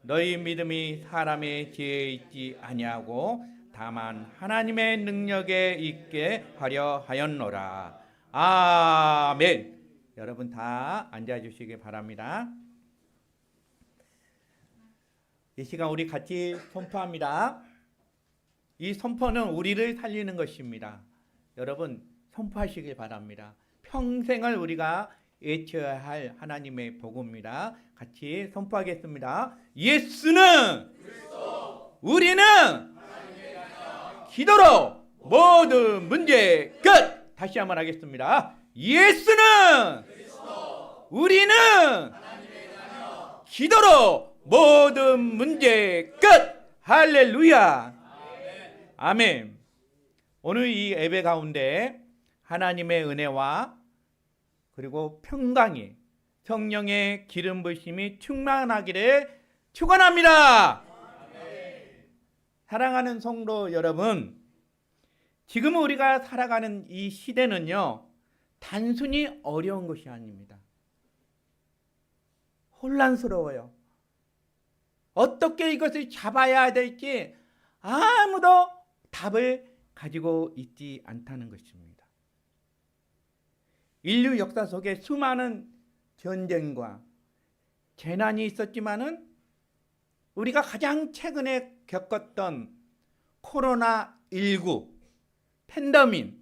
너희 믿음이 사람의 지혜에 있지 아니하고 다만 하나님의 능력에 있게 하려 하였노라. 아멘. 여러분 다 앉아주시기 바랍니다. 이 시간 우리 같이 선포합니다. 이 선포는 우리를 살리는 것입니다. 여러분 선포하시길 바랍니다. 평생을 우리가 외쳐야 할 하나님의 복음입니다. 같이 선포하겠습니다. 예수는 그리스도, 우리는 기도로 모든 문제 끝. 다시 한번 하겠습니다. 예수는 그리스도, 우리는 기도로 모든 문제 끝. 할렐루야. 아멘. 오늘 이 예배 가운데 하나님의 은혜와 그리고 평강이 성령의 기름 부으심이 충만하기를 축원합니다. 사랑하는 성도 여러분, 지금 우리가 살아가는 이 시대는요, 단순히 어려운 것이 아닙니다. 혼란스러워요. 어떻게 이것을 잡아야 될지 아무도 답을 가지고 있지 않다는 것입니다. 인류 역사 속에 수많은 전쟁과 재난이 있었지만은 우리가 가장 최근에 겪었던 코로나19 팬데믹,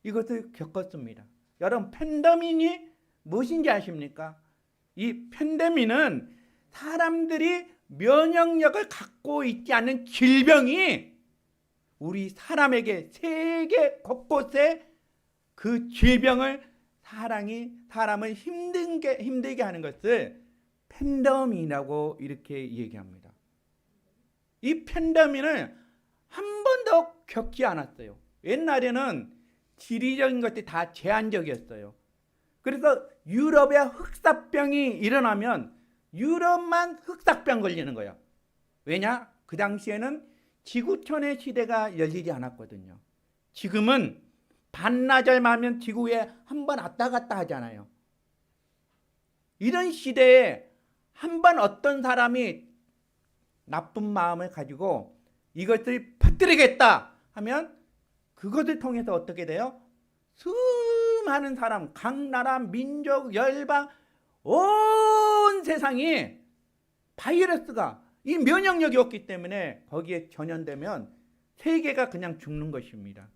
이것을 겪었습니다. 여러분, 팬데믹이 무엇인지 아십니까? 이 팬데믹은 사람들이 면역력을 갖고 있지 않은 질병이 우리 사람에게 세계 곳곳에 그 질병을 사람을 힘들게 하는 것을 팬데믹이라고 이렇게 얘기합니다. 이 팬데믹을 한 번도 겪지 않았어요. 옛날에는 지리적인 것들이 다 제한적이었어요. 그래서 유럽에 흑사병이 일어나면 유럽만 흑사병 걸리는 거예요. 왜냐? 그 당시에는 지구촌의 시대가 열리지 않았거든요. 지금은 반나절만 하면 지구에 한 번 왔다 갔다 하잖아요. 이런 시대에 한 번 어떤 사람이 나쁜 마음을 가지고 이것을 퍼뜨리겠다 하면 그것을 통해서 어떻게 돼요? 수많은 사람, 각 나라, 민족, 열방, 온 세상이 바이러스가 이 면역력이 없기 때문에 거기에 전염되면 세계가 그냥 죽는 것입니다.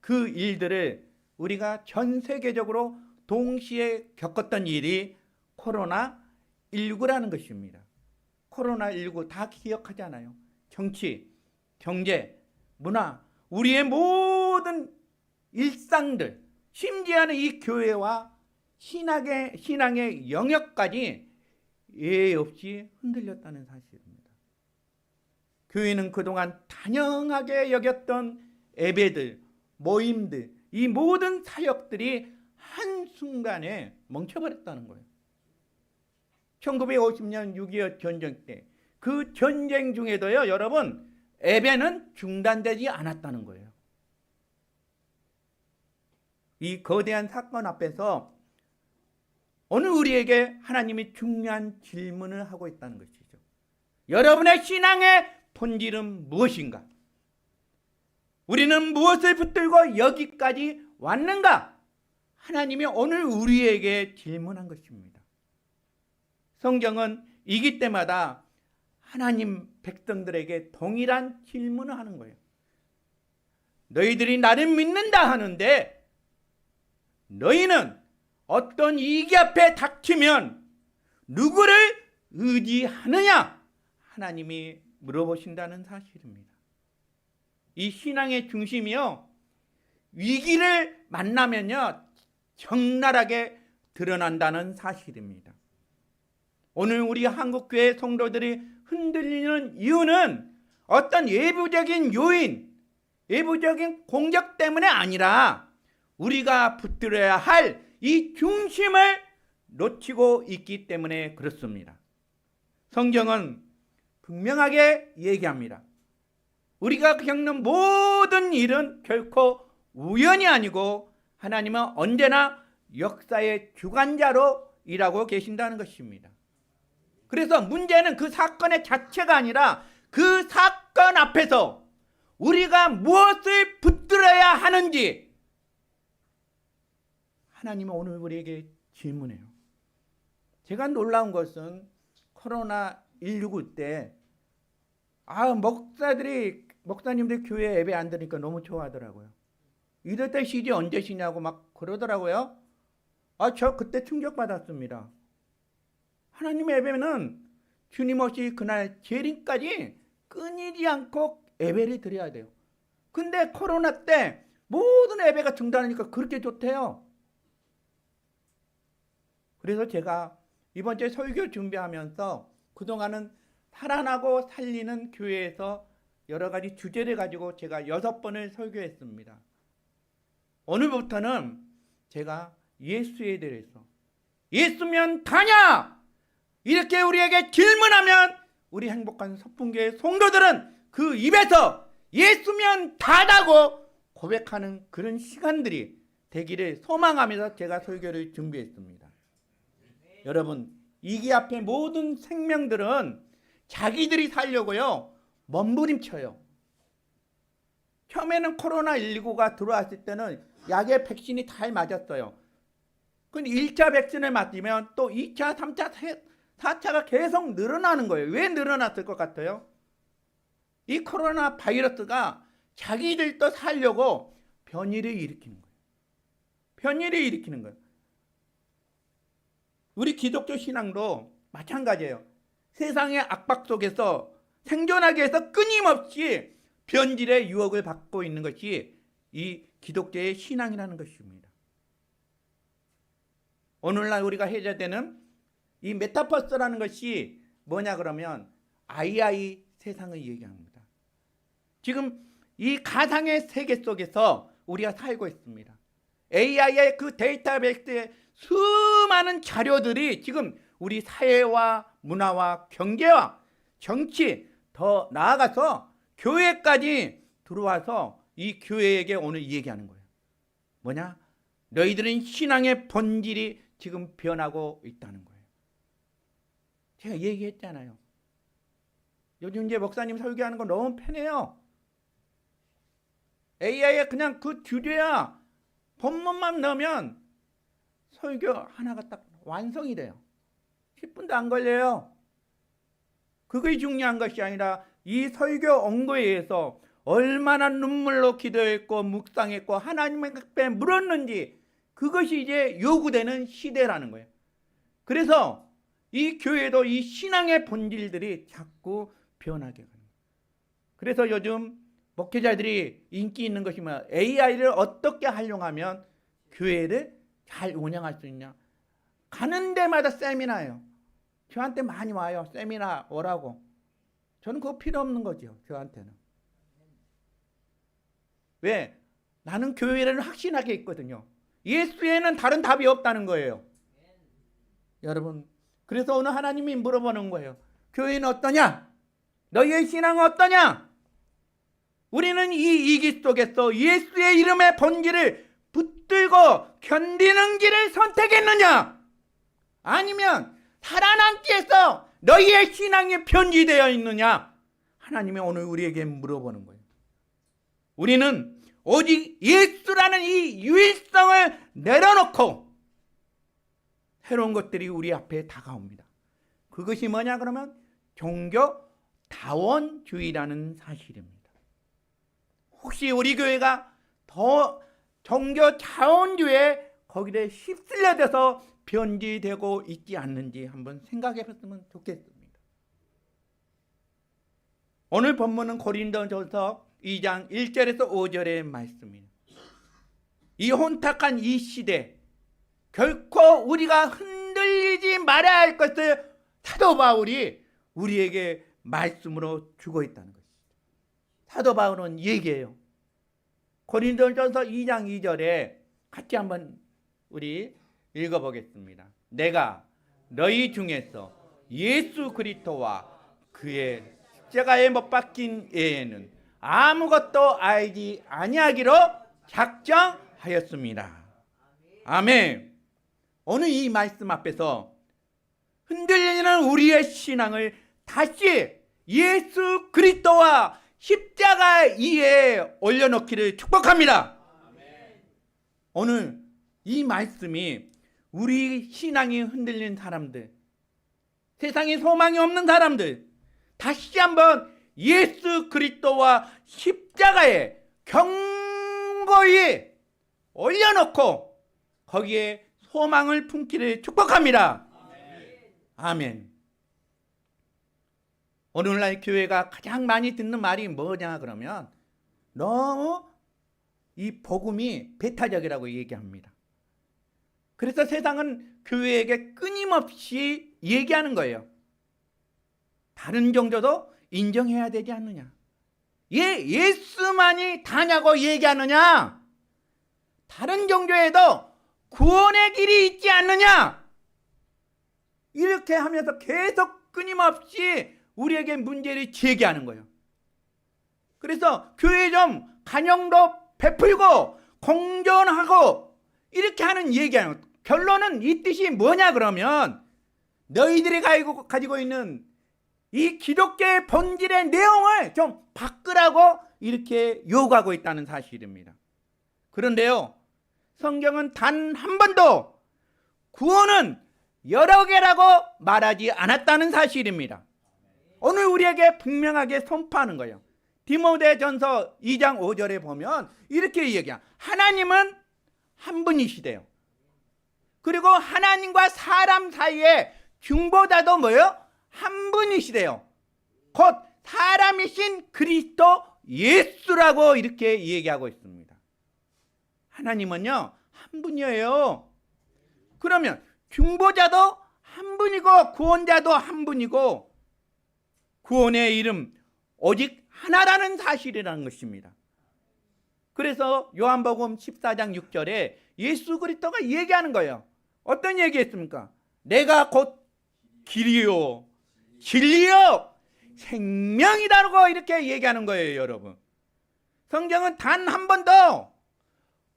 그 일들을 우리가 전 세계적으로 동시에 겪었던 일이 코로나19라는 것입니다. 코로나19 다 기억하잖아요. 정치, 경제, 문화, 우리의 모든 일상들, 심지어는 이 교회와 신앙의 영역까지 예외 없이 흔들렸다는 사실입니다. 교회는 그동안 단연하게 여겼던 예배들, 모임들, 이 모든 사역들이 한순간에 멈춰버렸다는 거예요. 1950년 6.25 전쟁 때 그 전쟁 중에도요, 여러분, 예배는 중단되지 않았다는 거예요. 이 거대한 사건 앞에서 오늘 우리에게 하나님이 중요한 질문을 하고 있다는 것이죠. 여러분의 신앙의 본질은 무엇인가? 우리는 무엇을 붙들고 여기까지 왔는가? 하나님이 오늘 우리에게 질문한 것입니다. 성경은 이기 때마다 하나님 백성들에게 동일한 질문을 하는 거예요. 너희들이 나를 믿는다 하는데 너희는 어떤 위기 앞에 닥치면 누구를 의지하느냐? 하나님이 물어보신다는 사실입니다. 이 신앙의 중심이요, 위기를 만나면요 적나라하게 드러난다는 사실입니다. 오늘 우리 한국교회 성도들이 흔들리는 이유는 어떤 외부적인 요인, 외부적인 공격 때문에 아니라 우리가 붙들어야 할 이 중심을 놓치고 있기 때문에 그렇습니다. 성경은 분명하게 얘기합니다. 우리가 겪는 모든 일은 결코 우연이 아니고 하나님은 언제나 역사의 주관자로 일하고 계신다는 것입니다. 그래서 문제는 그 사건의 자체가 아니라 그 사건 앞에서 우리가 무엇을 붙들어야 하는지 하나님은 오늘 우리에게 질문해요. 제가 놀라운 것은 코로나19 때 목사님들 교회 예배 안 드니까 너무 좋아하더라고요. 이럴 때 시지 언제 쉬냐고 막 그러더라고요. 저 그때 충격받았습니다. 하나님의 예배는 주님 없이 그날 재림까지 끊이지 않고 예배를 드려야 돼요. 근데 코로나 때 모든 예배가 중단하니까 그렇게 좋대요. 그래서 제가 이번 주에 설교 준비하면서 그동안은 살아나고 살리는 교회에서 여러 가지 주제를 가지고 제가 6번을 설교했습니다. 오늘부터는 제가 예수에 대해서 예수면 다냐? 이렇게 우리에게 질문하면 우리 행복한 서풍교회 성도들은 그 입에서 예수면 다다고 고백하는 그런 시간들이 되기를 소망하면서 제가 설교를 준비했습니다. 여러분, 이기 앞에 모든 생명들은 자기들이 살려고요 몸부림쳐요. 처음에는 코로나19가 들어왔을 때는 약의 백신이 잘 맞았어요. 근데 1차 백신을 맞으면 또 2차, 3차, 4차가 계속 늘어나는 거예요. 왜 늘어났을 것 같아요? 이 코로나 바이러스가 자기들도 살려고 변이를 일으키는 거예요. 변이를 일으키는 거예요. 우리 기독교 신앙도 마찬가지예요. 세상의 압박 속에서 생존하기 위해서 끊임없이 변질의 유혹을 받고 있는 것이 이 기독교의 신앙이라는 것입니다. 오늘날 우리가 해야 되는 이 메타버스라는 것이 뭐냐 그러면 AI 세상을 얘기합니다. 지금 이 가상의 세계 속에서 우리가 살고 있습니다. AI의 그 데이터베이스에 수많은 자료들이 지금 우리 사회와 문화와 경제와 정치, 더 나아가서 교회까지 들어와서 이 교회에게 오늘 얘기하는 거예요. 뭐냐? 너희들은 신앙의 본질이 지금 변하고 있다는 거예요. 제가 얘기했잖아요. 요즘 이제 목사님 설교하는 거 너무 편해요. AI에 그냥 그 주제야 본문만 넣으면 설교 하나가 딱 완성이 돼요. 10분도 안 걸려요. 그게 중요한 것이 아니라 이 설교 언거에 의해서 얼마나 눈물로 기도했고 묵상했고 하나님의 앞에 물었는지 그것이 이제 요구되는 시대라는 거예요. 그래서 이 교회도 이 신앙의 본질들이 자꾸 변하게 가는 거예요. 그래서 요즘 목회자들이 인기 있는 것이 뭐야? AI를 어떻게 활용하면 교회를 잘 운영할 수 있냐? 가는 데마다 세미나예요. 저한테 많이 와요. 세미나 오라고. 저는 그거 필요 없는 거죠. 저한테는. 왜? 나는 교회를 확신하게 있거든요. 예수에는 다른 답이 없다는 거예요. 여러분, 그래서 오늘 하나님이 물어보는 거예요. 교회는 어떠냐? 너희의 신앙은 어떠냐? 우리는 이 위기 속에서 예수의 이름의 본질을 붙들고 견디는 길을 선택했느냐? 아니면 살아남기 위해서 너희의 신앙이 편지되어 있느냐? 하나님이 오늘 우리에게 물어보는 거예요. 우리는 오직 예수라는 이 유일성을 내려놓고 새로운 것들이 우리 앞에 다가옵니다. 그것이 뭐냐 그러면 종교다원주의라는 사실입니다. 혹시 우리 교회가 더 종교자원주의에 거기에 휩쓸려져서 변질되고 있지 않는지 한번 생각해 봤으면 좋겠습니다. 오늘 본문은 고린도전서 2장 1절에서 5절의 말씀입니다. 이 혼탁한 이 시대 결코 우리가 흔들리지 말아야 할 것을 사도 바울이 우리에게 말씀으로 주고 있다는 것입니다. 사도 바울은 얘기해요. 고린도전서 2장 2절에 같이 한번 우리 읽어보겠습니다. 내가 너희 중에서 예수 그리스도와 그의 십자가에 못 박힌 애에는 아무것도 알지 아니하기로 작정하였습니다. 아멘. 오늘 이 말씀 앞에서 흔들리는 우리의 신앙을 다시 예수 그리스도와 십자가 위에 올려놓기를 축복합니다. 오늘 이 말씀이 우리 신앙이 흔들린 사람들, 세상에 소망이 없는 사람들, 다시 한번 예수 그리스도와 십자가에 경고히 올려놓고 거기에 소망을 품기를 축복합니다. 아멘. 오늘날 교회가 가장 많이 듣는 말이 뭐냐 그러면 너무 이 복음이 배타적이라고 얘기합니다. 그래서 세상은 교회에게 끊임없이 얘기하는 거예요. 다른 종교도 인정해야 되지 않느냐? 예수만이 다냐고 얘기하느냐? 다른 종교에도 구원의 길이 있지 않느냐? 이렇게 하면서 계속 끊임없이 우리에게 문제를 제기하는 거예요. 그래서 교회 좀 간영도 베풀고 공존하고 이렇게 하는 얘기예요. 결론은 이 뜻이 뭐냐 그러면 너희들이 가지고 있는 이 기독교의 본질의 내용을 좀 바꾸라고 이렇게 요구하고 있다는 사실입니다. 그런데요, 성경은 단 한 번도 구원은 여러 개라고 말하지 않았다는 사실입니다. 오늘 우리에게 분명하게 선포하는 거예요. 디모데전서 2장 5절에 보면 이렇게 얘기해요. 하나님은 한 분이시대요. 그리고 하나님과 사람 사이에 중보자도 뭐예요? 한 분이시대요. 곧 사람이신 그리스도 예수라고 이렇게 얘기하고 있습니다. 하나님은요 한 분이에요. 그러면 중보자도 한 분이고 구원자도 한 분이고 구원의 이름 오직 하나라는 사실이라는 것입니다. 그래서 요한복음 14장 6절에 예수 그리스도가 얘기하는 거예요. 어떤 얘기했습니까? 내가 곧 길이요 진리요 생명이다라고 이렇게 얘기하는 거예요. 여러분, 성경은 단 한 번도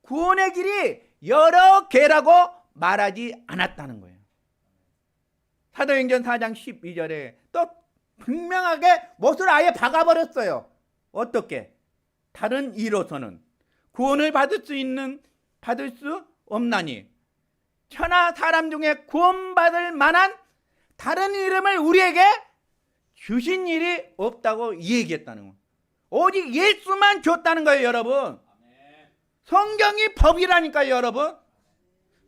구원의 길이 여러 개라고 말하지 않았다는 거예요. 사도행전 4장 12절에 또 분명하게 못을 아예 박아버렸어요. 어떻게? 다른 이로서는 구원을 받을 수 없나니 천하 사람 중에 구원받을 만한 다른 이름을 우리에게 주신 일이 없다고 얘기했다는 거예요. 오직 예수만 줬다는 거예요. 여러분, 성경이 법이라니까요. 여러분,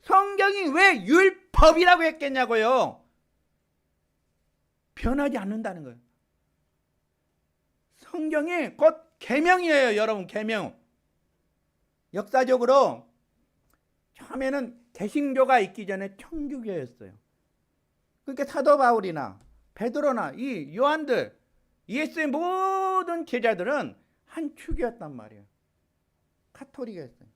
성경이 왜 율법이라고 했겠냐고요. 변하지 않는다는 거예요. 성경이 곧 계명이에요. 여러분, 계명. 역사적으로 처음에는 개신교가 있기 전에 천주교였어요. 그러니까 사도 바울이나 베드로나 이 요한들, 예수의 모든 제자들은 한 축이었단 말이에요. 카톨릭이었어요.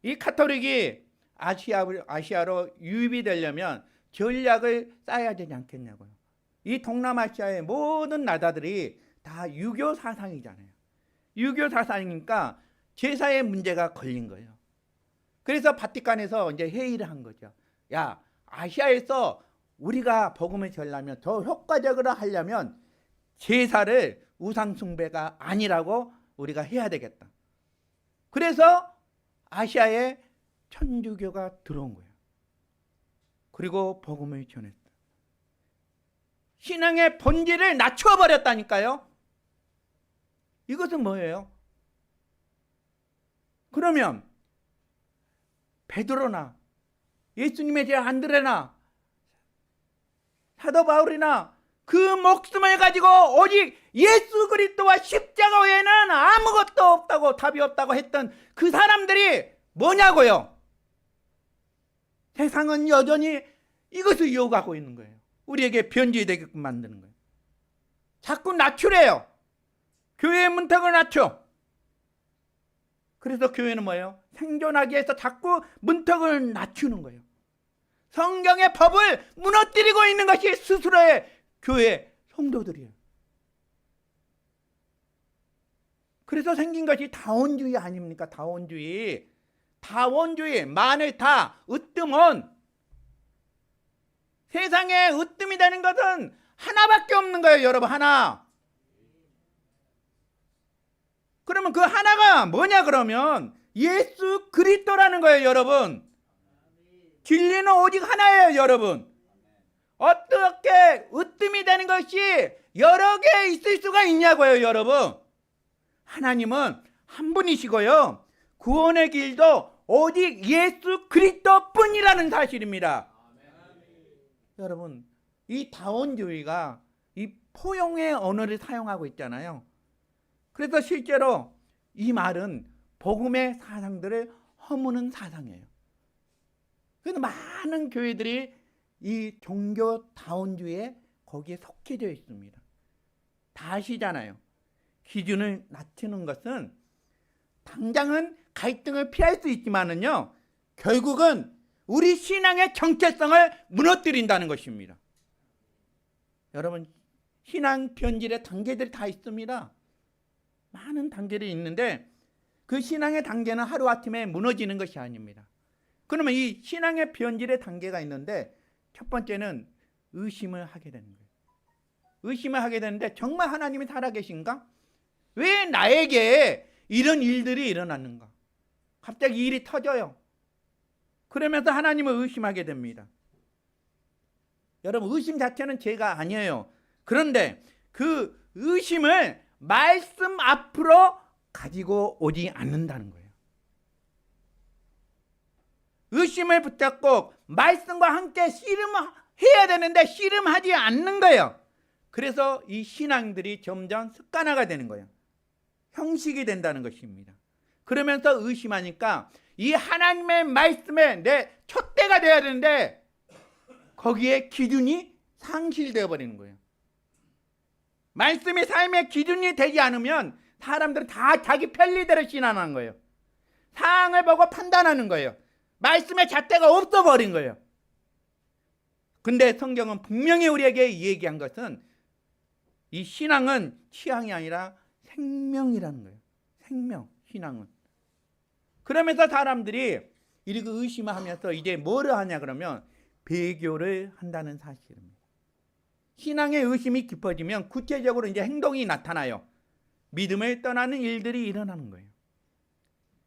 이 카톨릭이 아시아로 유입이 되려면 전략을 짜야 되지 않겠냐고요. 이 동남아시아의 모든 나라들이 다 유교 사상이잖아요. 유교 사상이니까 제사의 문제가 걸린 거예요. 그래서 바티칸에서 이제 회의를 한 거죠. 야, 아시아에서 우리가 복음을 전하려면 더 효과적으로 하려면 제사를 우상 숭배가 아니라고 우리가 해야 되겠다. 그래서 아시아에 천주교가 들어온 거예요. 그리고 복음을 전했다. 신앙의 본질을 낮춰버렸다니까요. 이것은 뭐예요? 그러면 베드로나 예수님의 제자 안드레나 사도 바울이나 그 목숨을 가지고 오직 예수 그리스도와 십자가 외에는 아무것도 없다고, 답이 없다고 했던 그 사람들이 뭐냐고요? 세상은 여전히 이것을 요구하고 있는 거예요. 우리에게 변질되게끔 만드는 거예요. 자꾸 낮추래요. 교회의 문턱을 낮춰. 그래서 교회는 뭐예요? 생존하기 위해서 자꾸 문턱을 낮추는 거예요. 성경의 법을 무너뜨리고 있는 것이 스스로의 교회 성도들이에요. 그래서 생긴 것이 다원주의 아닙니까? 다원주의. 다원주의, 만을 다 으뜸은 세상에 으뜸이 되는 것은 하나밖에 없는 거예요, 여러분. 하나. 그러면 그 하나가 뭐냐 그러면 예수 그리스도라는 거예요, 여러분. 진리는 오직 하나예요, 여러분. 어떻게 으뜸이 되는 것이 여러 개 있을 수가 있냐고요, 여러분. 하나님은 한 분이시고요, 구원의 길도 오직 예수 그리스도뿐이라는 사실입니다. 여러분, 이 다원주의가 이 포용의 언어를 사용하고 있잖아요. 그래서 실제로 이 말은 복음의 사상들을 허무는 사상이에요. 그래서 많은 교회들이 이 종교 다원주의에 거기에 속해져 있습니다. 다 아시잖아요. 기준을 낮추는 것은 당장은 갈등을 피할 수 있지만은요, 결국은 우리 신앙의 정체성을 무너뜨린다는 것입니다. 여러분, 신앙 변질의 단계들이 다 있습니다. 많은 단계들이 있는데 그 신앙의 단계는 하루아침에 무너지는 것이 아닙니다. 그러면 이 신앙의 변질의 단계가 있는데 첫 번째는 의심을 하게 되는 거예요. 의심을 하게 되는데 정말 하나님이 살아계신가? 왜 나에게 이런 일들이 일어났는가? 갑자기 일이 터져요. 그러면서 하나님을 의심하게 됩니다. 여러분, 의심 자체는 죄가 아니에요. 그런데 그 의심을 말씀 앞으로 가지고 오지 않는다는 거예요. 의심을 붙잡고 말씀과 함께 씨름해야 되는데 씨름하지 않는 거예요. 그래서 이 신앙들이 점점 습관화가 되는 거예요. 형식이 된다는 것입니다. 그러면서 의심하니까 이 하나님의 말씀에 내 촛대가 돼야 되는데 거기에 기준이 상실되어 버리는 거예요. 말씀이 삶의 기준이 되지 않으면 사람들은 다 자기 편리대로 신앙하는 거예요. 상황을 보고 판단하는 거예요. 말씀의 잣대가 없어버린 거예요. 근데 성경은 분명히 우리에게 얘기한 것은 이 신앙은 취향이 아니라 생명이라는 거예요. 생명, 신앙은. 그러면서 사람들이 이렇게 의심을 하면서 이제 뭐를 하냐 그러면 배교를 한다는 사실입니다. 신앙의 의심이 깊어지면 구체적으로 이제 행동이 나타나요. 믿음을 떠나는 일들이 일어나는 거예요.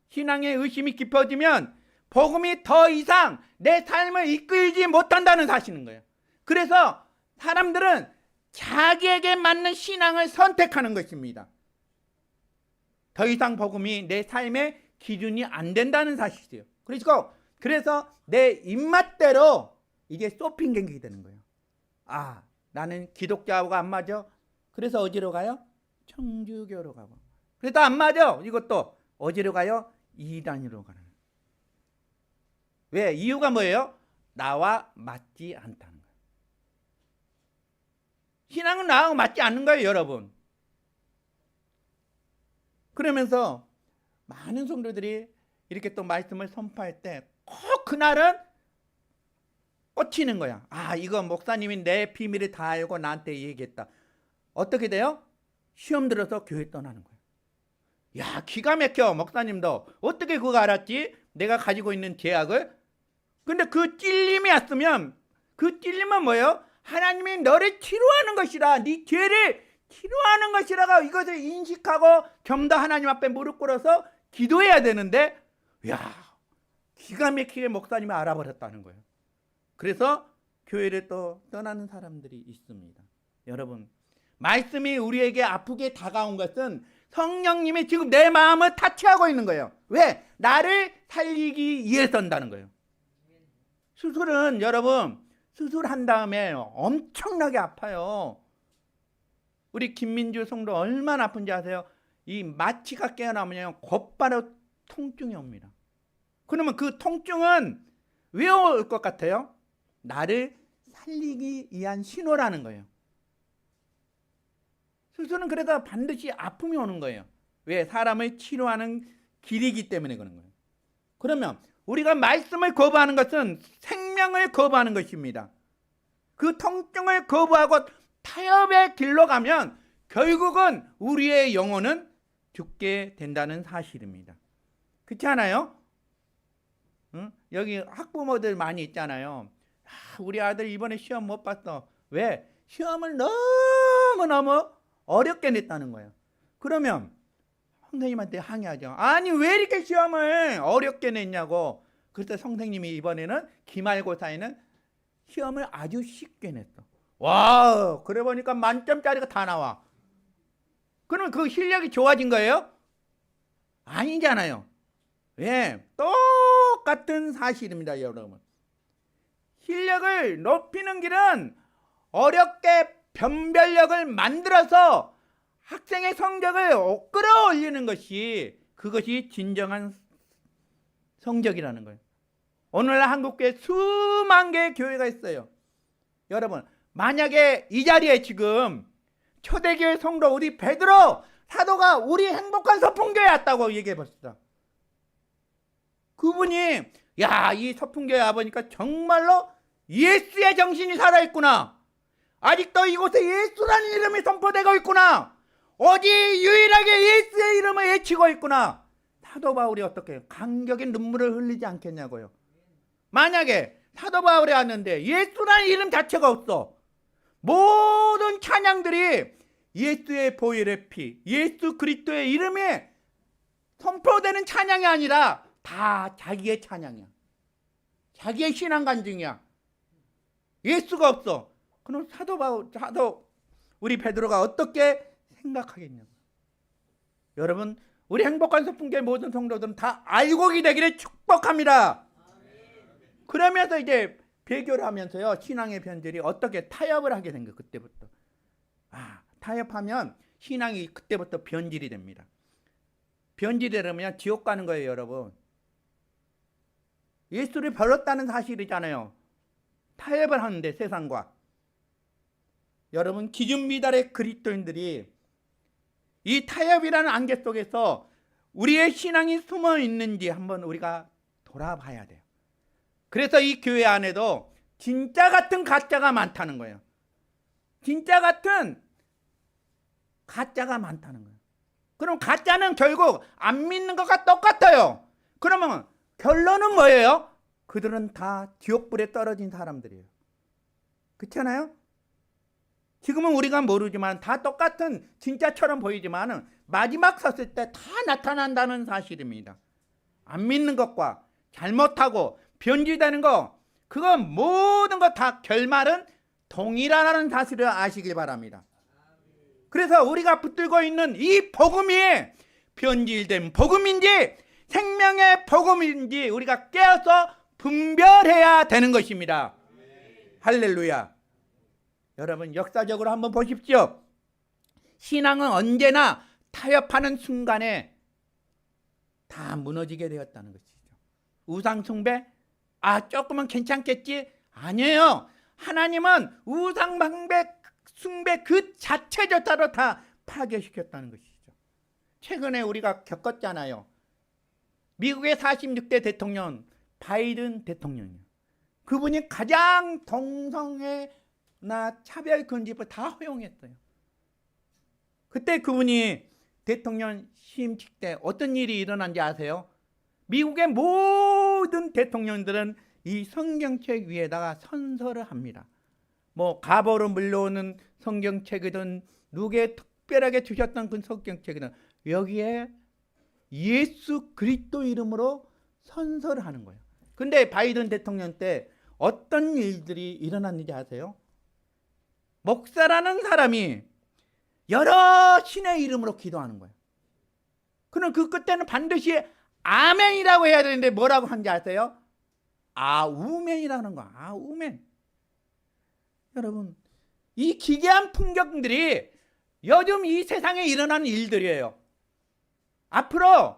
신앙의 의심이 깊어지면 복음이 더 이상 내 삶을 이끌지 못한다는 사실인 거예요. 그래서 사람들은 자기에게 맞는 신앙을 선택하는 것입니다. 더 이상 복음이 내 삶의 기준이 안 된다는 사실이에요. 그래서 내 입맛대로 이게 쇼핑객이 되는 거예요. 아, 나는 기독교하고 안 맞아. 그래서 어디로 가요? 청주교로 가고. 그래도 안 맞아. 이것도 어디로 가요? 이단으로 가는 거예요. 왜? 이유가 뭐예요? 나와 맞지 않다는 거예요. 신앙은 나하고 맞지 않는 거예요, 여러분. 그러면서 많은 성도들이 이렇게 또 말씀을 선포할 때 꼭 그날은 꽂히는 거야. 아, 이거 목사님이 내 비밀을 다 알고 나한테 얘기했다. 어떻게 돼요? 시험 들어서 교회 떠나는 거예요. 야, 기가 막혀. 목사님도 어떻게 그거 알았지? 내가 가지고 있는 죄악을. 근데 그 찔림이 왔으면 그 찔림은 뭐예요? 하나님이 너를 치료하는 것이라, 네 죄를 치료하는 것이라고 이것을 인식하고 겸다 하나님 앞에 무릎 꿇어서 기도해야 되는데, 야, 기가 막히게 목사님이 알아버렸다는 거예요. 그래서 교회를 또 떠나는 사람들이 있습니다. 여러분, 말씀이 우리에게 아프게 다가온 것은 성령님이 지금 내 마음을 타치하고 있는 거예요. 왜? 나를 살리기 위해서인다는 거예요. 수술은 여러분, 수술한 다음에 엄청나게 아파요. 우리 김민주 성도 얼마나 아픈지 아세요? 이 마취가 깨어나면 곧바로 통증이 옵니다. 그러면 그 통증은 왜 올 것 같아요? 나를 살리기 위한 신호라는 거예요. 수술은 그래서 반드시 아픔이 오는 거예요. 왜? 사람을 치료하는 길이기 때문에 그런 거예요. 그러면 우리가 말씀을 거부하는 것은 생명을 거부하는 것입니다. 그 통증을 거부하고 타협의 길로 가면 결국은 우리의 영혼은 죽게 된다는 사실입니다. 그렇지 않아요? 응? 여기 학부모들 많이 있잖아요. 우리 아들 이번에 시험 못 봤어. 왜? 시험을 너무너무 어렵게 냈다는 거예요. 그러면 선생님한테 항의하죠. 아니 왜 이렇게 시험을 어렵게 냈냐고. 그래서 선생님이 이번에는 기말고사에는 시험을 아주 쉽게 냈어. 와, 그래 보니까 만점짜리가 다 나와. 그럼 그 실력이 좋아진 거예요? 아니잖아요. 예, 똑같은 사실입니다, 여러분. 실력을 높이는 길은 어렵게 변별력을 만들어서 학생의 성적을 끌어올리는 것이, 그것이 진정한 성적이라는 거예요. 오늘날 한국교회 수만 개의 교회가 있어요. 여러분, 만약에 이 자리에 지금 초대교회 성도 우리 베드로 사도가 우리 행복한 서풍교회 왔다고 얘기해 봅시다. 그분이 야, 이 서풍교회 와보니까 정말로 예수의 정신이 살아있구나. 아직도 이곳에 예수라는 이름이 선포되고 있구나. 어디 유일하게 예수의 이름을 외치고 있구나. 사도 바울이 어떻게 감격의 눈물을 흘리지 않겠냐고요. 만약에 사도 바울이 왔는데 예수라는 이름 자체가 없어. 모든 찬양들이 예수의 보혈의 피, 예수 그리스도의 이름에 선포되는 찬양이 아니라 다 자기의 찬양이야. 자기의 신앙 간증이야. 예수가 없어. 그럼 사도 우리 베드로가 어떻게 생각하겠냐고. 여러분, 우리 행복한 서풍교회 모든 성도들은 다 알곡이 되기를 축복합니다. 그러면서 이제 배교를 하면서요, 신앙의 변질이 어떻게 타협을 하게 된 거예요. 그때부터. 타협하면 신앙이 그때부터 변질이 됩니다. 변질이 되려면 지옥 가는 거예요, 여러분. 예수를 버렸다는 사실이잖아요. 타협을 하는데, 세상과. 여러분, 기준 미달의 그리스도인들이 이 타협이라는 안개 속에서 우리의 신앙이 숨어 있는지 한번 우리가 돌아봐야 돼요. 그래서 이 교회 안에도 진짜 같은 가짜가 많다는 거예요. 진짜 같은 가짜가 많다는 거예요. 그럼 가짜는 결국 안 믿는 것과 똑같아요. 그러면 결론은 뭐예요? 그들은 다 지옥불에 떨어진 사람들이에요. 그렇잖아요? 지금은 우리가 모르지만 다 똑같은 진짜처럼 보이지만 마지막 섰을 때 다 나타난다는 사실입니다. 안 믿는 것과 잘못하고 변질되는 거, 그건 모든 것 다 결말은 동일하다는 사실을 아시길 바랍니다. 그래서 우리가 붙들고 있는 이 복음이 변질된 복음인지 생명의 복음인지 우리가 깨어서 분별해야 되는 것입니다. 할렐루야. 여러분, 역사적으로 한번 보십시오. 신앙은 언제나 타협하는 순간에 다 무너지게 되었다는 것이죠. 우상 숭배? 조금은 괜찮겠지? 아니에요. 하나님은 우상 숭배 그 자체조차도 다 파괴시켰다는 것이죠. 최근에 우리가 겪었잖아요. 미국의 46대 대통령 바이든 대통령이요. 그분이 가장 동성애나 차별금지법을 다 허용했어요. 그때 그분이 대통령 시임식 때 어떤 일이 일어난지 아세요? 미국의 모든 대통령들은 이 성경책 위에다가 선서를 합니다. 뭐 가보로 물려오는 성경책이든 누구에 특별하게 주셨던 그 성경책이든 여기에 예수 그리스도 이름으로 선서를 하는 거예요. 근데 바이든 대통령 때 어떤 일들이 일어났는지 아세요? 목사라는 사람이 여러 신의 이름으로 기도하는 거예요. 그럼 그 끝에는 반드시 아멘이라고 해야 되는데 뭐라고 한지 아세요? 아우멘이라는 거야. 아우멘. 여러분, 이 기괴한 풍경들이 요즘 이 세상에 일어나는 일들이에요. 앞으로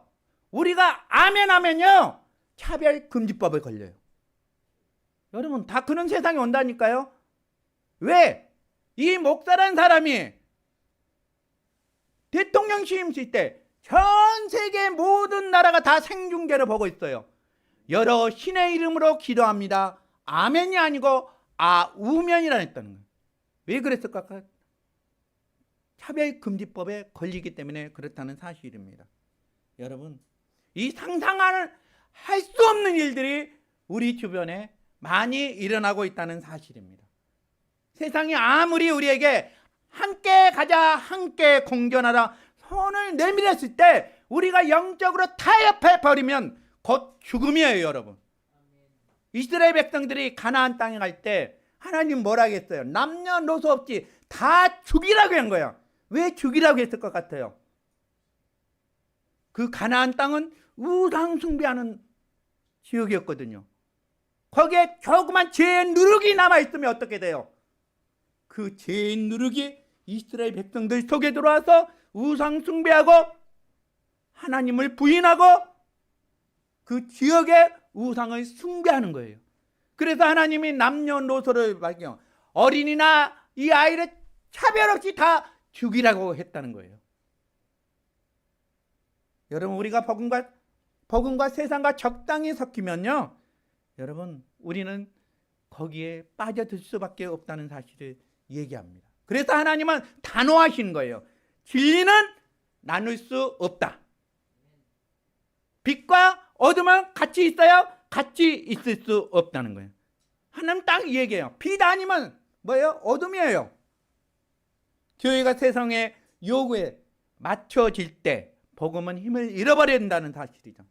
우리가 아멘 하면요 차별금지법에 걸려요. 여러분, 다 그런 세상이 온다니까요. 왜? 이 목사라는 사람이 대통령 취임식 때 전 세계 모든 나라가 다 생중계를 보고 있어요. 여러 신의 이름으로 기도합니다. 아멘이 아니고 아우면이라 했다는 거예요. 왜 그랬을까? 차별금지법에 걸리기 때문에 그렇다는 사실입니다. 여러분, 이 상상할 수 없는 일들이 우리 주변에 많이 일어나고 있다는 사실입니다. 세상이 아무리 우리에게 함께 가자, 함께 공존하라 손을 내밀었을 때 우리가 영적으로 타협해 버리면 곧 죽음이에요, 여러분. 이스라엘 백성들이 가나안 땅에 갈 때 하나님 뭐라 했어요? 남녀노소 없이 다 죽이라고 한 거예요. 왜 죽이라고 했을 것 같아요? 그 가나안 땅은 우상 숭배하는 지역이었거든요. 거기에 조그만 죄 누룩이 남아있으면 어떻게 돼요? 그 죄 누룩이 이스라엘 백성들 속에 들어와서 우상 숭배하고 하나님을 부인하고 그 지역의 우상을 숭배하는 거예요. 그래서 하나님이 남녀노소를 발견, 어린이나 이 아이를 차별 없이 다 죽이라고 했다는 거예요. 여러분, 우리가 복음과 세상과 적당히 섞이면요, 여러분, 우리는 거기에 빠져들 수밖에 없다는 사실을 얘기합니다. 그래서 하나님은 단호하신 거예요. 진리는 나눌 수 없다. 빛과 어둠은 같이 있어요? 같이 있을 수 없다는 거예요. 하나님 딱 얘기해요. 빛 아니면 뭐예요? 어둠이에요. 교회가 세상의 요구에 맞춰질 때 복음은 힘을 잃어버린다는 사실이죠.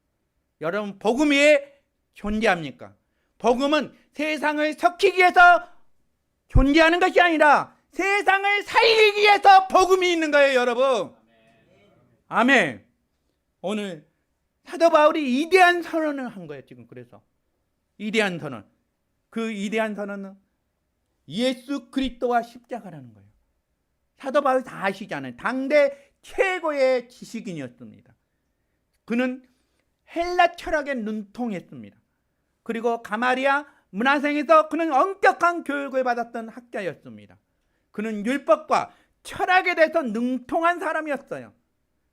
여러분, 복음이 왜 존재합니까? 복음은 세상을 섞이기 위해서 존재하는 것이 아니라 세상을 살리기 위해서 복음이 있는 거예요, 여러분. 아멘. 오늘 사도 바울이 이대한 선언을 한 거예요, 지금. 그래서 이대한 선언. 그 이대한 선언은 예수 그리스도와 십자가라는 거예요. 사도 바울 다 아시잖아요. 당대 최고의 지식인이었습니다. 그는 헬라 철학에 눈통했습니다. 그리고 가마리아 문화생에서 그는 엄격한 교육을 받았던 학자였습니다. 그는 율법과 철학에 대해서 능통한 사람이었어요.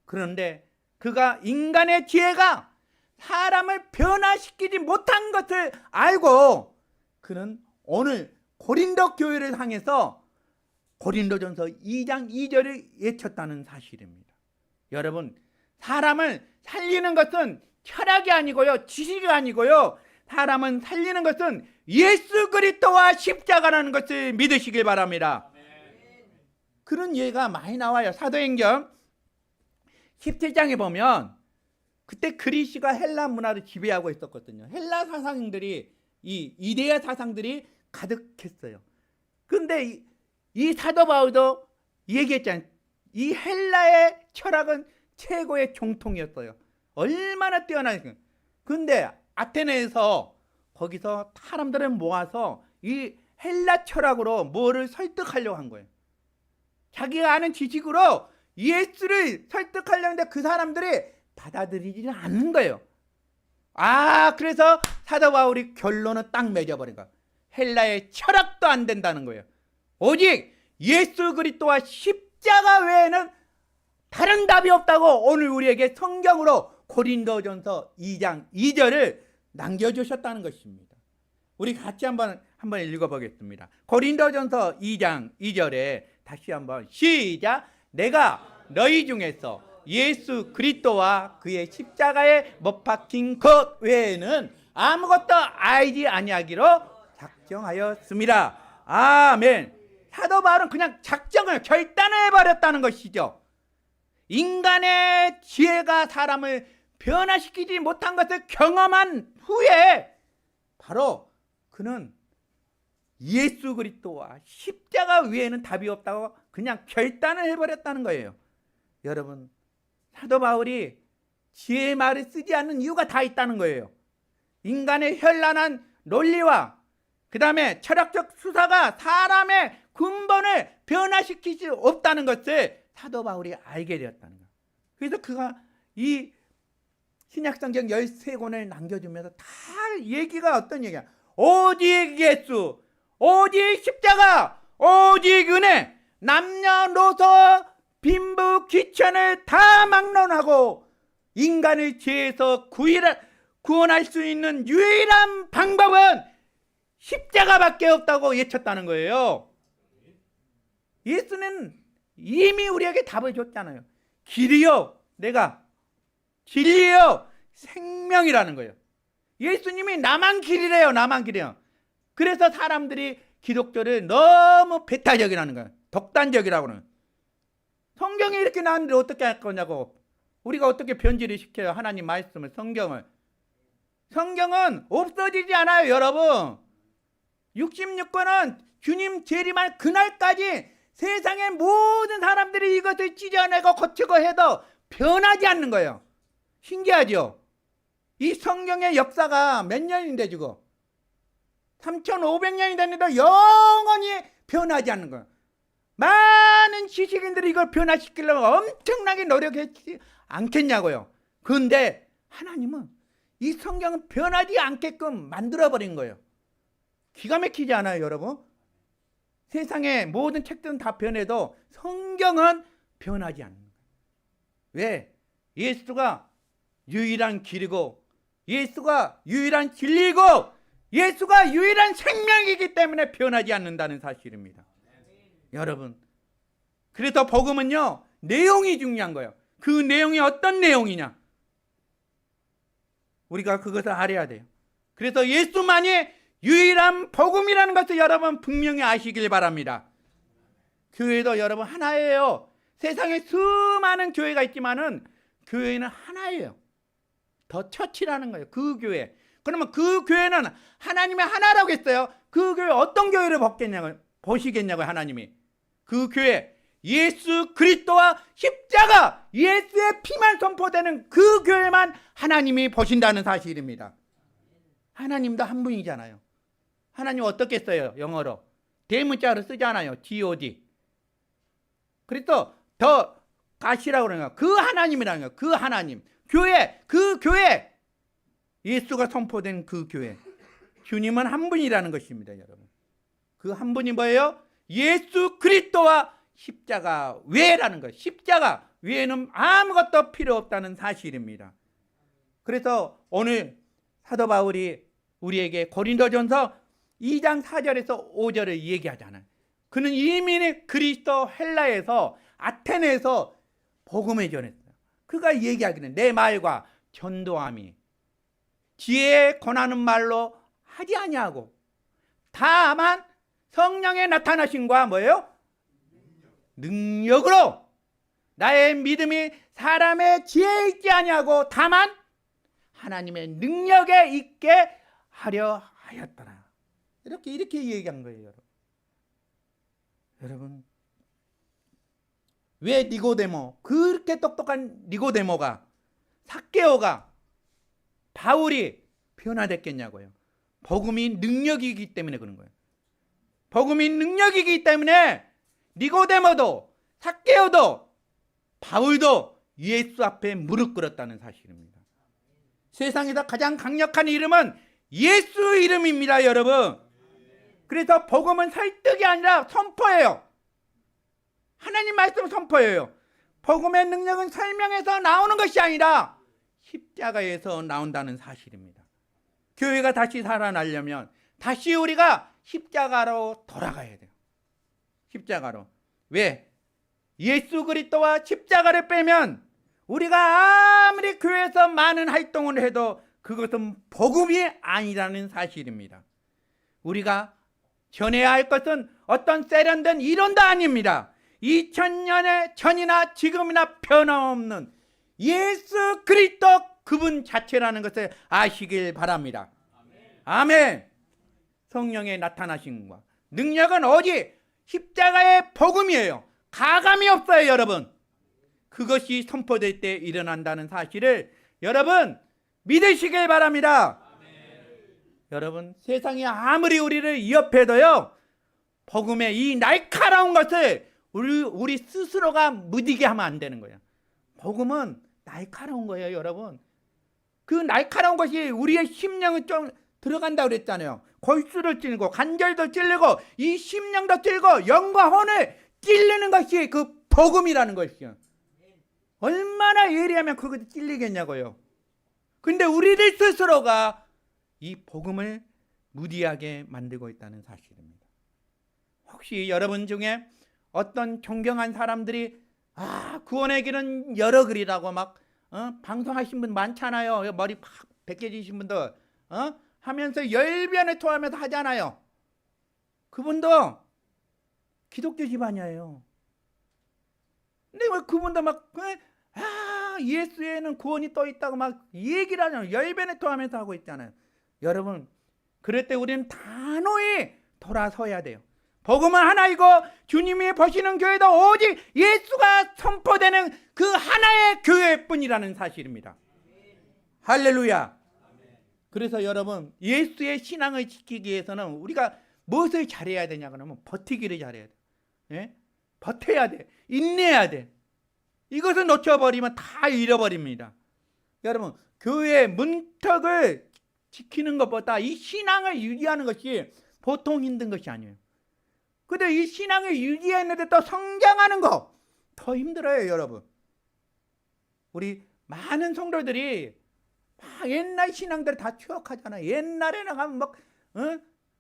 그런데 그가 인간의 지혜가 사람을 변화시키지 못한 것을 알고 그는 오늘 고린도 교회를 향해서 고린도전서 2장 2절을 외쳤다는 사실입니다. 여러분, 사람을 살리는 것은 철학이 아니고요, 지식이 아니고요, 사람은 살리는 것은 예수 그리스도와 십자가라는 것을 믿으시길 바랍니다. 그런 예가 많이 나와요. 사도행전 17장에 보면 그때 그리스가 헬라 문화를 지배하고 있었거든요. 헬라 사상들이, 이 이데아 사상들이 가득했어요. 그런데 이 사도 바울도 얘기했잖아요. 이 헬라의 철학은 최고의 정통이었어요. 얼마나 뛰어나니까. 근데 아테네에서 거기서 사람들을 모아서 이 헬라 철학으로 뭐를 설득하려고 한 거예요. 자기가 아는 지식으로 예수를 설득하려고 했는데 그 사람들이 받아들이지는 않는 거예요. 그래서 사도 바울이 결론을 딱 맺어버린 거예요. 헬라의 철학도 안 된다는 거예요. 오직 예수 그리스도와 십자가 외에는 다른 답이 없다고 오늘 우리에게 성경으로 고린도전서 2장 2절을 남겨주셨다는 것입니다. 우리 같이 한번 읽어보겠습니다. 고린도전서 2장 2절에 다시 한번 시작. 내가 너희 중에서 예수 그리스도와 그의 십자가에 못 박힌 것 외에는 아무것도 알지 아니하기로 작정하였습니다. 아멘. 사도 바울은 그냥 작정을 결단을 해버렸다는 것이죠. 인간의 지혜가 사람을 변화시키지 못한 것을 경험한 후에 바로 그는 예수 그리스도와 십자가 외에는 답이 없다고 그냥 결단을 해버렸다는 거예요. 여러분, 사도 바울이 지혜의 말을 쓰지 않는 이유가 다 있다는 거예요. 인간의 현란한 논리와 그 다음에 철학적 수사가 사람의 근본을 변화시킬 수 없다는 것을 사도 바울이 알게 되었다는 거예요. 그래서 그가 이 신약성경 13권을 남겨주면서 다 얘기가 어떤 얘기야? 오직 예수, 오직 십자가, 오직 은혜, 남녀노소 빈부 귀천을 다 막론하고 인간의 죄에서 구원할 수 있는 유일한 방법은 십자가밖에 없다고 외쳤다는 거예요. 예수는 이미 우리에게 답을 줬잖아요. 길이요, 내가 진리요, 생명이라는 거예요. 예수님이 나만 길이래요. 나만 길이요. 그래서 사람들이 기독교를 너무 배타적이라는 거예요. 독단적이라고 하는. 성경이 이렇게 나왔는데 어떻게 할 거냐고. 우리가 어떻게 변질을 시켜요? 하나님 말씀을, 성경을. 성경은 없어지지 않아요, 여러분. 66권은 주님 재림할 그날까지 세상의 모든 사람들이 이것을 찢어내고 고치고 해도 변하지 않는 거예요. 신기하죠? 이 성경의 역사가 몇 년인데 지금 3,500년이 됐는데 영원히 변하지 않는 거예요. 많은 지식인들이 이걸 변화시키려고 엄청나게 노력했지 않겠냐고요. 그런데 하나님은 이 성경은 변하지 않게끔 만들어버린 거예요. 기가 막히지 않아요, 여러분? 세상의 모든 책들은 다 변해도 성경은 변하지 않는 거예요. 왜? 예수가 유일한 길이고 예수가 유일한 진리이고 예수가 유일한 생명이기 때문에 변하지 않는다는 사실입니다. 여러분, 그래서 복음은요, 내용이 중요한 거예요. 그 내용이 어떤 내용이냐, 우리가 그것을 알아야 돼요. 그래서 예수만이 유일한 복음이라는 것을 여러분 분명히 아시길 바랍니다. 교회도 여러분 하나예요. 세상에 수많은 교회가 있지만은 교회는 하나예요. 더 처치라는 거예요. 그 교회. 그러면 그 교회는 하나님의 하나라고 했어요. 그 교회 어떤 교회를 보시겠냐고요, 하나님이. 그 교회, 예수 그리스도와 십자가, 예수의 피만 선포되는 그 교회만 하나님이 보신다는 사실입니다. 하나님도 한 분이잖아요. 하나님 어떻게 써요? 영어로 대문자로 쓰잖아요. God. 그래서 더 가시라고 그러는 거예요. 그 하나님이라는 거예요. 그 하나님. 교회, 그 교회. 예수가 선포된 그 교회. 주님은 한 분이라는 것입니다, 여러분. 그 한 분이 뭐예요? 예수 그리스도와 십자가 외라는 거예요. 십자가 외에는 아무것도 필요 없다는 사실입니다. 그래서 오늘 사도 바울이 우리에게 고린도전서 2장 4절에서 5절을 얘기하잖아요. 그는 이미 그리스도 헬라에서 아테네에서 복음을 전했어요. 그가 얘기하기는 내 말과 전도함이 지혜에 권하는 말로 하지 아니하고 다만 성령의 나타나심과 뭐예요? 능력으로 나의 믿음이 사람의 지혜에 있지 아니하고 다만 하나님의 능력에 있게 하려 하였더라. 이렇게 얘기한 거예요, 여러분. 여러분, 왜 니고데모, 그렇게 똑똑한 니고데모가, 삭개오가, 바울이 변화됐겠냐고요. 복음이 능력이기 때문에 그런 거예요. 복음이 능력이기 때문에 니고데모도 삭개오도 바울도 예수 앞에 무릎 꿇었다는 사실입니다. 세상에서 가장 강력한 이름은 예수 이름입니다, 여러분. 그래서 복음은 설득이 아니라 선포예요. 하나님 말씀 선포예요. 복음의 능력은 설명에서 나오는 것이 아니라 십자가에서 나온다는 사실입니다. 교회가 다시 살아나려면 다시 우리가 십자가로 돌아가야 돼요. 십자가로. 왜? 예수 그리스도와 십자가를 빼면 우리가 아무리 교회에서 많은 활동을 해도 그것은 복음이 아니라는 사실입니다. 우리가 전해야 할 것은 어떤 세련된 이론도 아닙니다. 2000년의 전이나 지금이나 변함없는 예수 그리스도 그분 자체라는 것을 아시길 바랍니다. 아멘. 성령의 나타나심과 능력은 오직 십자가의 복음이에요. 가감이 없어요, 여러분. 그것이 선포될 때 일어난다는 사실을 여러분 믿으시길 바랍니다. 여러분, 세상이 아무리 우리를 위협해도요, 복음의 이 날카로운 것을 우리 스스로가 무디게 하면 안 되는 거예요. 복음은 날카로운 거예요, 여러분. 그 날카로운 것이 우리의 심령을 좀 들어간다고 그랬잖아요. 골수를 찔고 관절도 찔리고 이 심령도 찔고 영과 혼을 찔리는 것이 그 복음이라는 것이요. 얼마나 예리하면 그것이 찔리겠냐고요. 근데 우리들 스스로가 이 복음을 무디하게 만들고 있다는 사실입니다. 혹시 여러분 중에 어떤 존경한 사람들이 구원의 길은 여러 글이라고 막 방송하신 분 많잖아요. 머리 팍 벗겨지신 분들 하면서 열변을 토하면서 하잖아요. 그분도 기독교 집안이에요. 근데 왜 그분도 막 예수에는 구원이 떠 있다고 막 얘기를 하잖아요. 열변을 토하면서 하고 있잖아요. 여러분, 그럴 때 우리는 단호히 돌아서야 돼요. 복음은 하나이고 주님이 보시는 교회도 오직 예수가 선포되는 그 하나의 교회뿐이라는 사실입니다. 할렐루야. 그래서 여러분, 예수의 신앙을 지키기 위해서는 우리가 무엇을 잘해야 되냐 그러면 버티기를 잘해야 돼. 예? 버텨야 돼. 인내해야 돼. 이것을 놓쳐버리면 다 잃어버립니다. 여러분, 교회의 문턱을 지키는 것보다 이 신앙을 유지하는 것이 보통 힘든 것이 아니에요. 근데 이 신앙을 유지했는데 또 성장하는 거 더 힘들어요, 여러분. 우리 많은 성도들이 막 옛날 신앙들 다 추억하잖아요. 옛날에는 가면 막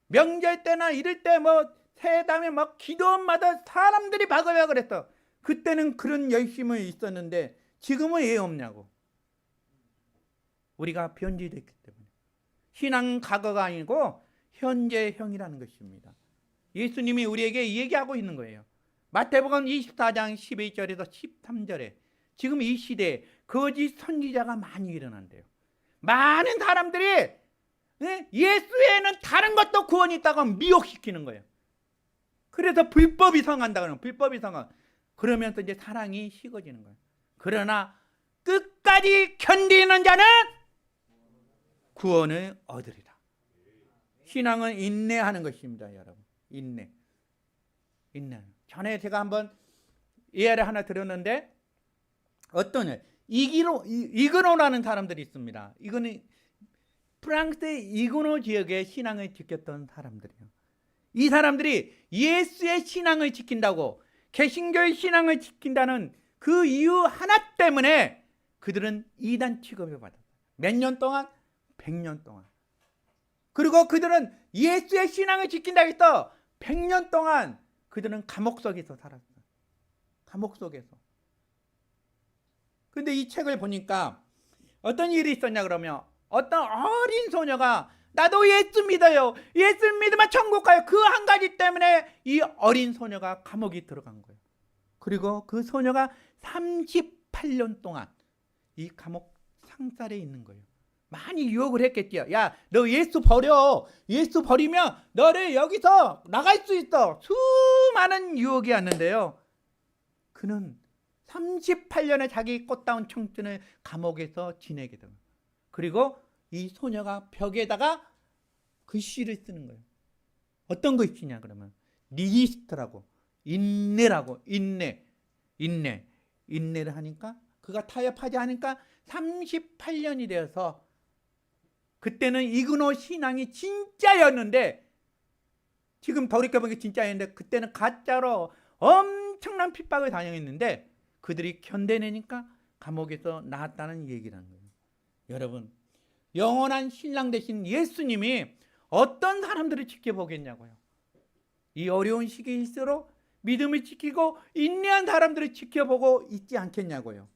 명절 때나 이럴 때 뭐 세담에 막 기도원마다 사람들이 바글바글 했어. 그때는 그런 열심이 있었는데 지금은 왜 없냐고. 우리가 변질됐기 때문에. 신앙은 과거가 아니고 현재형이라는 것입니다. 예수님이 우리에게 얘기하고 있는 거예요. 마태복음 24장 11절에서 13절에 지금 이 시대에 거짓 선지자가 많이 일어난대요. 많은 사람들이 예수에는 다른 것도 구원이 있다고 미혹시키는 거예요. 그래서 불법이 성한다 그러면 불법이 성한. 그러면서 이제 사랑이 식어지는 거예요. 그러나 끝까지 견디는 자는 구원을 얻으리라. 신앙은 인내하는 것입니다, 여러분. 인내. 전에 제가 한번 예를 하나 들었는데 어떤 이그노라는 사람들이 있습니다. 이거는 프랑스의 이그노 지역의 신앙을 지켰던 사람들이에요. 이 사람들이 예수의 신앙을 지킨다고 개신교의 신앙을 지킨다는 그 이유 하나 때문에 그들은 이단 취급을 받았어요. 몇 년 동안? 100년 동안. 그리고 그들은 예수의 신앙을 지킨다 해서 100년 동안 그들은 감옥 속에서 살았어요. 감옥 속에서. 근데 이 책을 보니까 어떤 일이 있었냐 그러면 어떤 어린 소녀가 나도 예수 믿어요. 예수 믿으면 천국 가요. 그 한 가지 때문에 이 어린 소녀가 감옥에 들어간 거예요. 그리고 그 소녀가 38년 동안 이 감옥 상살에 있는 거예요. 많이 유혹을 했겠지요. 야, 너 예수 버려. 예수 버리면 너를 여기서 나갈 수 있어. 수많은 유혹이 왔는데요. 그는 38년의 자기 꽃다운 청춘을 감옥에서 지내게 됩니다. 그리고 이 소녀가 벽에다가 글씨를 쓰는 거예요. 어떤 글씨냐 그러면 리지스트라고, 인내라고. 인내를 하니까 그가 타협하지 않으니까 38년이 되어서 그때는 이그노 신앙이 진짜였는데 지금 돌이켜보니까 진짜였는데 그때는 가짜로 엄청난 핍박을 당했는데 그들이 견뎌내니까 감옥에서 나왔다는 얘기라는 거예요. 여러분, 영원한 신랑 되신 예수님이 어떤 사람들을 지켜보겠냐고요. 이 어려운 시기일수록 믿음을 지키고 인내한 사람들을 지켜보고 있지 않겠냐고요.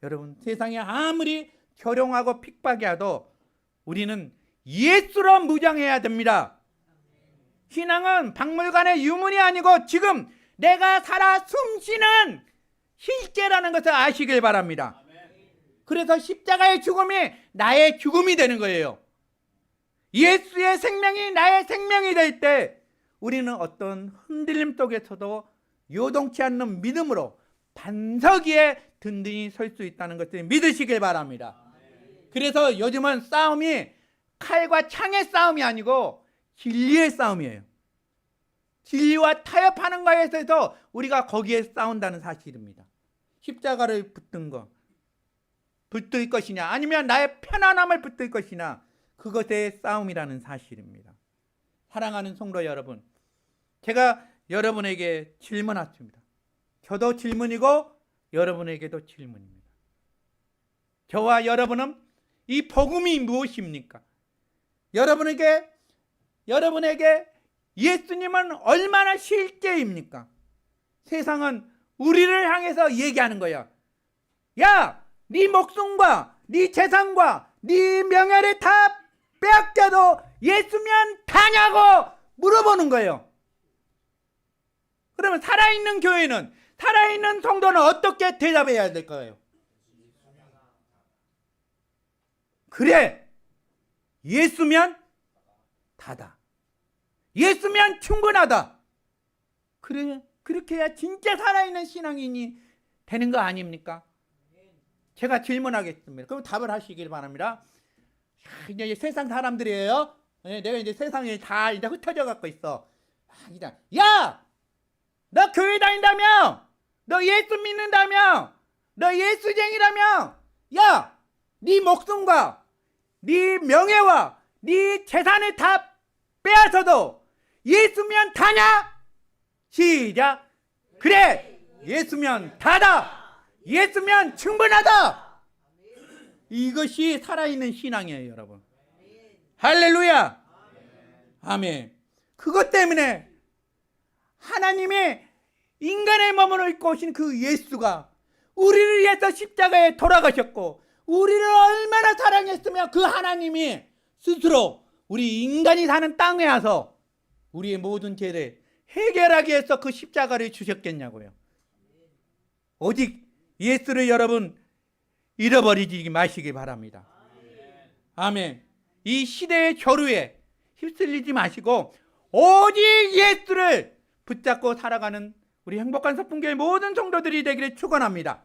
여러분, 세상에 아무리 조롱하고 핍박이 와도 우리는 예수로 무장해야 됩니다. 신앙은 박물관의 유물이 아니고 지금 내가 살아 숨쉬는 실제라는 것을 아시길 바랍니다. 그래서 십자가의 죽음이 나의 죽음이 되는 거예요. 예수의 생명이 나의 생명이 될 때 우리는 어떤 흔들림 속에서도 요동치 않는 믿음으로 반석 위에 든든히 설 수 있다는 것을 믿으시길 바랍니다. 그래서 요즘은 싸움이 칼과 창의 싸움이 아니고 진리의 싸움이에요. 진리와 타협하는 것에 있어서 우리가 거기에 싸운다는 사실입니다. 십자가를 붙들 것이냐 아니면 나의 편안함을 붙들 것이냐, 그것의 싸움이라는 사실입니다. 사랑하는 성도 여러분, 제가 여러분에게 질문했습니다. 저도 질문이고 여러분에게도 질문입니다. 저와 여러분은 이 복음이 무엇입니까? 여러분에게 예수님은 얼마나 실제입니까? 세상은 우리를 향해서 얘기하는 거야. 야, 네 목숨과 네 재산과 네 명예를 다 빼앗겨도 예수면 다냐고 물어보는 거예요. 그러면 살아있는 교회는, 살아있는 성도는 어떻게 대답해야 될 거예요? 그래, 예수면 다다. 예수면 충분하다. 그래, 그렇게 해야 진짜 살아있는 신앙인이 되는 거 아닙니까? 제가 질문하겠습니다. 그럼 답을 하시길 바랍니다. 이제 세상 사람들이에요. 내가 이제 세상에 다 이제 흩어져 갖고 있어. 야! 너 교회 다닌다며? 너 예수 믿는다며? 너 예수쟁이라며? 야! 네 목숨과 네 명예와 네 재산을 다 빼앗아도 예수면 다냐? 시작! 그래! 예수면 다다! 예수면 충분하다! 이것이 살아있는 신앙이에요, 여러분. 할렐루야! 아멘. 그것 때문에 하나님의 인간의 몸을 입고 오신 그 예수가 우리를 위해서 십자가에 돌아가셨고, 우리를 얼마나 사랑했으며 그 하나님이 스스로 우리 인간이 사는 땅에 와서 우리의 모든 죄를 해결하기 위해서 그 십자가를 주셨겠냐고요. 오직 예수를 여러분 잃어버리지 마시기 바랍니다. 아멘. 이 시대의 조류에 휩쓸리지 마시고 오직 예수를 붙잡고 살아가는 우리 행복한 서풍교회 모든 성도들이 되기를 축원합니다.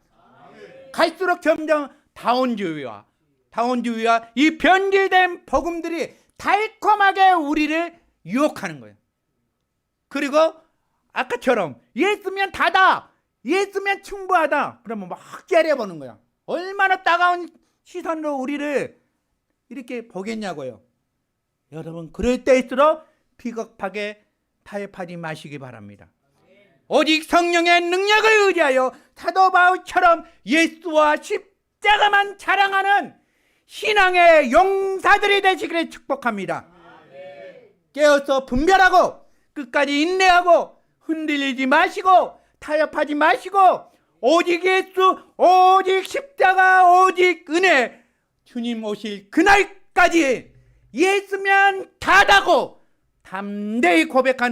갈수록 점점 다원주의와 이 변질된 복음들이 달콤하게 우리를 유혹하는 거예요. 그리고 아까처럼 예수면 다다, 예수면 충분하다, 그러면 막 째려보는 거야. 얼마나 따가운 시선으로 우리를 이렇게 보겠냐고요. 여러분, 그럴 때일수록 비겁하게 타협하지 마시기 바랍니다. 오직 성령의 능력을 의지하여 사도 바울처럼 예수와 십자가만 자랑하는 신앙의 용사들이 되시기를 축복합니다. 깨어서 분별하고 끝까지 인내하고 흔들리지 마시고 타협하지 마시고 오직 예수, 오직 십자가, 오직 은혜, 주님 오실 그날까지 예수면 다다고 담대히 고백하는